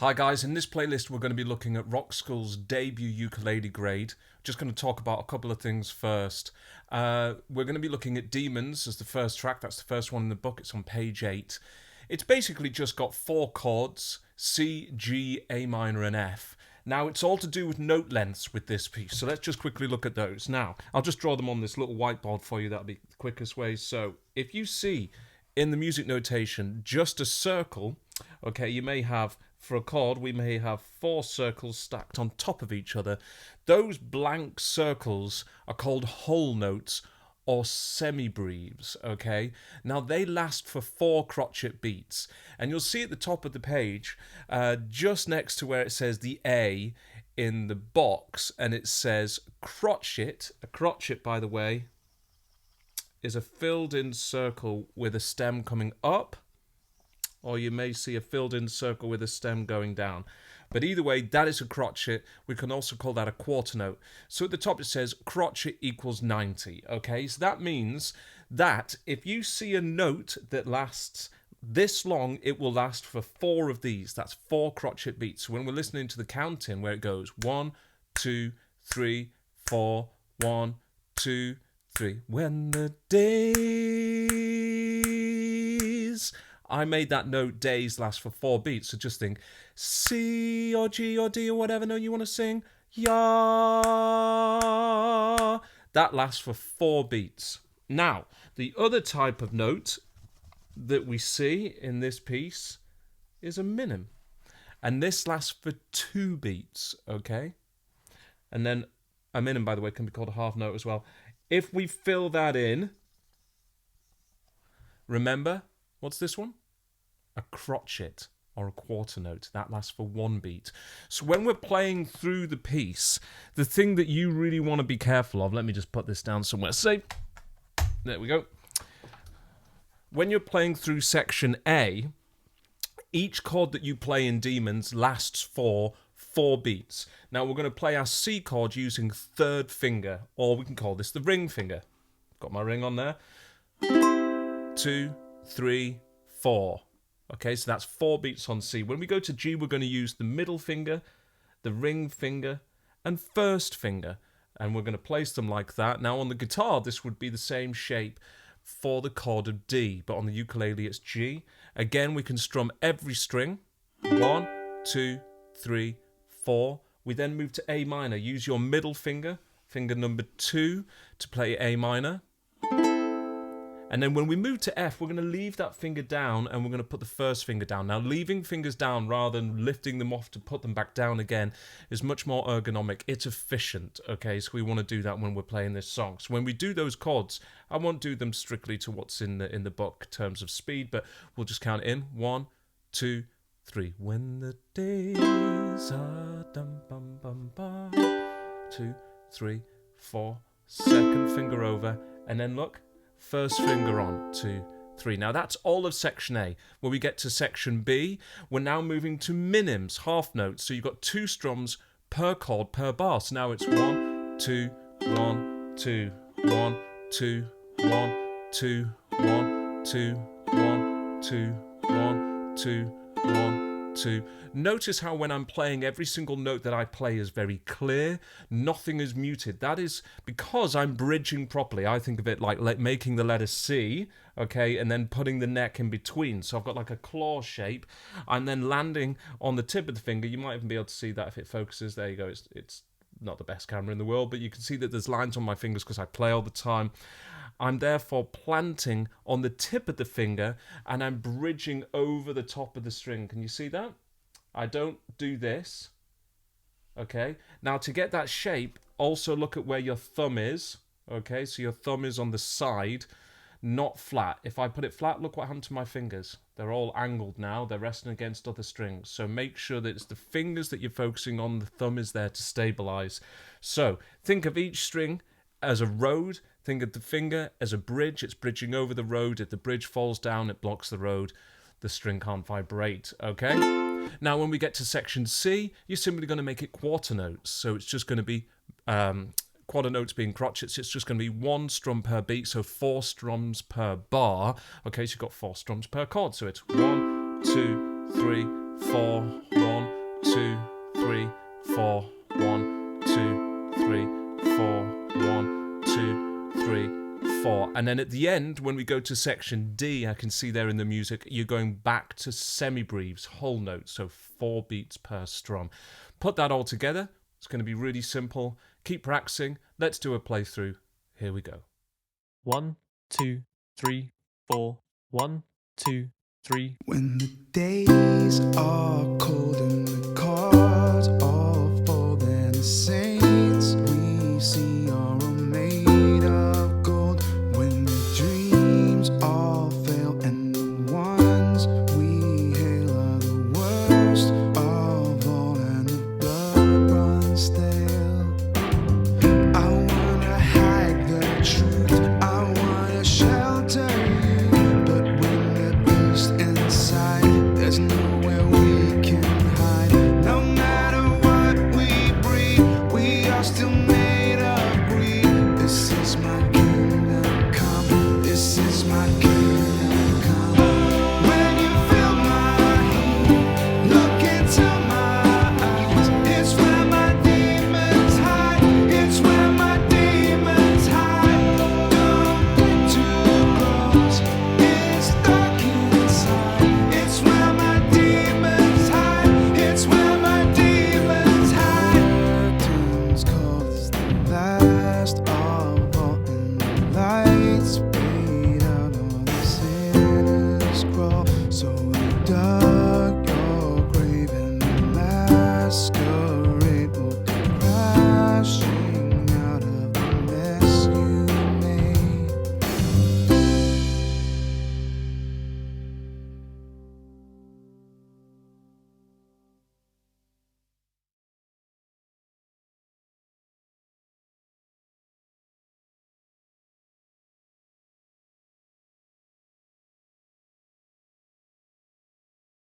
Hi guys, in this playlist we're going to be looking at Rockschool's debut ukulele grade. Just going to talk about a couple of things first. We're going to be looking at Demons as the first track. That's the first one in the book. It's on page 8. It's basically just got 4 chords, C, G, A minor and F. Now it's all to do with note lengths with this piece, so let's just quickly look at those. Now, I'll just draw them on this little whiteboard for you. That'll be the quickest way. So if you see in the music notation just a circle, okay, you may have, for a chord, we may have 4 circles stacked on top of each other. Those blank circles are called whole notes or semibreves, okay? Now, they last for 4 crotchet beats. And you'll see at the top of the page, just next to where it says the A in the box, and it says crotchet. A crotchet, by the way, is a filled-in circle with a stem coming up, or you may see a filled-in circle with a stem going down. But either way, that is a crotchet. We can also call that a quarter note. So at the top it says crotchet equals 90, okay? So that means that if you see a note that lasts this long, it will last for 4 of these. That's 4 crotchet beats. So when we're listening to the counting where it goes 1, 2, 3, 4, 1, 2, 3. When the days... I made that note days last for 4 beats, so just think C or G or D or whatever note you want to sing, ya. That lasts for 4 beats. Now, the other type of note that we see in this piece is a minim. And this lasts for 2 beats, okay? And then a minim, by the way, can be called a half note as well. If we fill that in, remember, what's this one? A crotchet or a quarter note. That lasts for 1 beat. So when we're playing through the piece, the thing that you really want to be careful of, let me just put this down somewhere safe. There we go. When you're playing through section A, each chord that you play in Demons lasts for 4 beats. Now we're going to play our C chord using 3rd finger, or we can call this the ring finger. Got my ring on there. 2, 3, 4. Okay, so that's 4 beats on C. When we go to G, we're going to use the middle finger, the ring finger, and 1st finger. And we're going to place them like that. Now, on the guitar, this would be the same shape for the chord of D. But on the ukulele, it's G. Again, we can strum every string. 1, 2, 3, 4. We then move to A minor. Use your middle finger, finger number 2, to play A minor. And then when we move to F, we're going to leave that finger down and we're going to put the 1st finger down. Now, leaving fingers down rather than lifting them off to put them back down again is much more ergonomic. It's efficient, okay? So we want to do that when we're playing this song. So when we do those chords, I won't do them strictly to what's in the book in terms of speed, but we'll just count in. 1, 2, 3. When the days are dum bum bum bum. 2, 3, 4. 2nd finger over. And then look. 1st finger on, 2, 3. Now that's all of section A. When we get to section B, we're now moving to minims, half notes. So you've got 2 strums per chord per bar. So now it's 1, 2, 1, 2, 1, 2, 1, 2, 1, 2, 1, 2, 1, 2, 1, 2. Notice how when I'm playing, every single note that I play is very clear. Nothing is muted. That is because I'm bridging properly. I think of it like making the letter C, okay, and then putting the neck in between. So I've got like a claw shape. I'm then landing on the tip of the finger. You might even be able to see that if it focuses. There you go. It's not the best camera in the world, but you can see that there's lines on my fingers because I play all the time. I'm therefore planting on the tip of the finger and I'm bridging over the top of the string. Can you see that? I don't do this. Okay. Now to get that shape, also look at where your thumb is. Okay. So your thumb is on the side, not flat. If I put it flat, look what happened to my fingers. They're all angled now. They're resting against other strings. So make sure that it's the fingers that you're focusing on. The thumb is there to stabilize. So think of each string as a road. Think of the finger as a bridge. It's bridging over the road. If the bridge falls down, it blocks the road. The string can't vibrate, okay? Now, when we get to section C, you're simply going to make it quarter notes. So it's just going to be quarter notes being crotchets. It's just going to be 1 strum per beat, so 4 strums per bar. Okay, so you've got 4 strums per chord. So it's 1, 2, 3, 4, 1, 2, 3, 4, 1, 2, 3, 4, 1, 2, 3, 4. And then at the end, when we go to section D, I can see there in the music, you're going back to semibreves, whole notes, so 4 beats per strum. Put that all together. It's going to be really simple. Keep practicing. Let's do a playthrough. Here we go. 1, 2, 3, 4. 1, 2, 3. When the days are cold